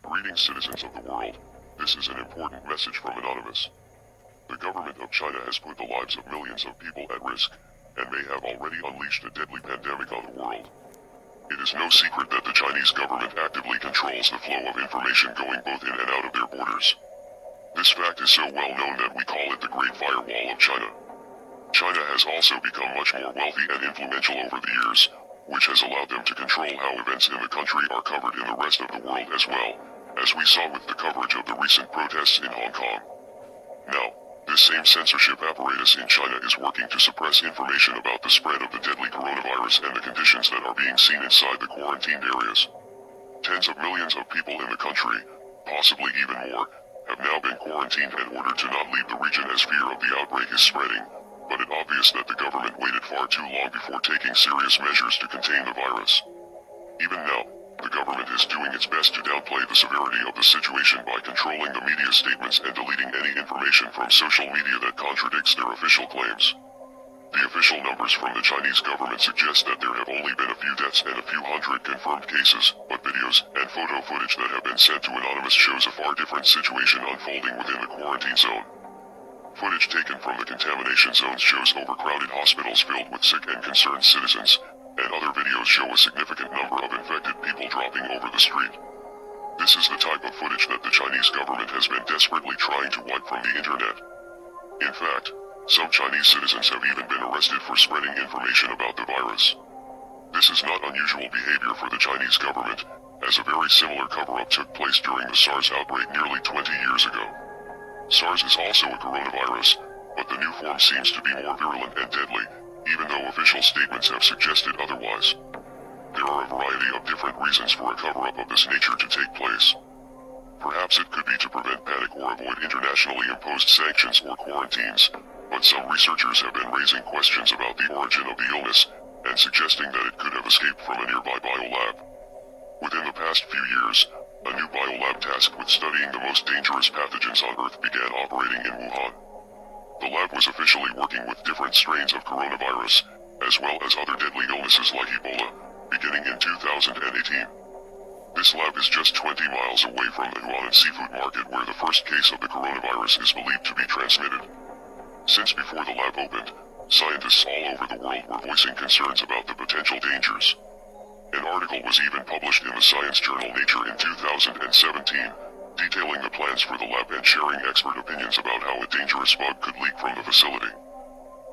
Greetings, citizens of the world. This is an important message from Anonymous. The government of China has put the lives of millions of people at risk, and may have already unleashed a deadly pandemic on the world. It is no secret that the Chinese government actively controls the flow of information going both in and out of their borders. This fact is so well known that we call it the Great Firewall of China. China has also become much more wealthy and influential over the years, which has allowed them to control how events in the country are covered in the rest of the world as well, as we saw with the coverage of the recent protests in Hong Kong. Now, this same censorship apparatus in China is working to suppress information about the spread of the deadly coronavirus and the conditions that are being seen inside the quarantined areas. Tens of millions of people in the country, possibly even more, have now been quarantined and ordered to not leave the region as fear of the outbreak is spreading, but it's obvious that the government waited far too long before taking serious measures to contain the virus. Even now, the government is doing its best to downplay the severity of the situation by controlling the media statements and deleting any information from social media that contradicts their official claims. The official numbers from the Chinese government suggest that there have only been a few deaths and a few hundred confirmed cases, but videos and photo footage that have been sent to Anonymous shows a far different situation unfolding within the quarantine zone. Footage taken from the contamination zones shows overcrowded hospitals filled with sick and concerned citizens, and other videos show a significant number of infected people dropping over the street. This is the type of footage that the Chinese government has been desperately trying to wipe from the internet. In fact, some Chinese citizens have even been arrested for spreading information about the virus. This is not unusual behavior for the Chinese government, as a very similar cover-up took place during the SARS outbreak nearly 20 years ago. SARS is also a coronavirus, but the new form seems to be more virulent and deadly, even though official statements have suggested otherwise. There are a variety of different reasons for a cover-up of this nature to take place. Perhaps it could be to prevent panic or avoid internationally imposed sanctions or quarantines, but some researchers have been raising questions about the origin of the illness, and suggesting that it could have escaped from a nearby biolab. Within the past few years, a new biolab tasked with studying the most dangerous pathogens on Earth began operating in Wuhan. The lab was officially working with different strains of coronavirus, as well as other deadly illnesses like Ebola, beginning in 2018. This lab is just 20 miles away from the Huanan seafood market where the first case of the coronavirus is believed to be transmitted. Since before the lab opened, scientists all over the world were voicing concerns about the potential dangers. An article was even published in the science journal Nature in 2017, detailing the plans for the lab and sharing expert opinions about how a dangerous bug could leak from the facility.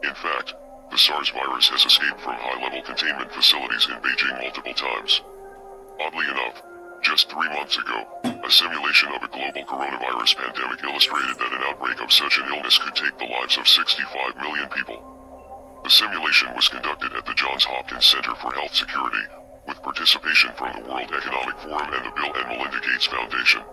In fact, the SARS virus has escaped from high-level containment facilities in Beijing multiple times. Oddly enough, just 3 months ago, a simulation of a global coronavirus pandemic illustrated that an outbreak of such an illness could take the lives of 65 million people. The simulation was conducted at the Johns Hopkins Center for Health Security, with participation from the World Economic Forum and the Bill and Melinda Gates Foundation.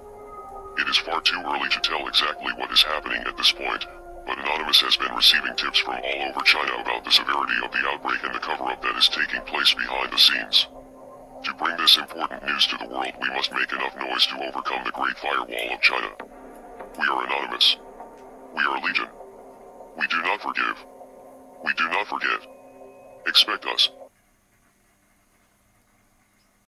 It is far too early to tell exactly what is happening at this point, but Anonymous has been receiving tips from all over China about the severity of the outbreak and the cover-up that is taking place behind the scenes. To bring this important news to the world, we must make enough noise to overcome the Great Firewall of China. We are Anonymous. We are Legion. We do not forgive. We do not forget. Expect us.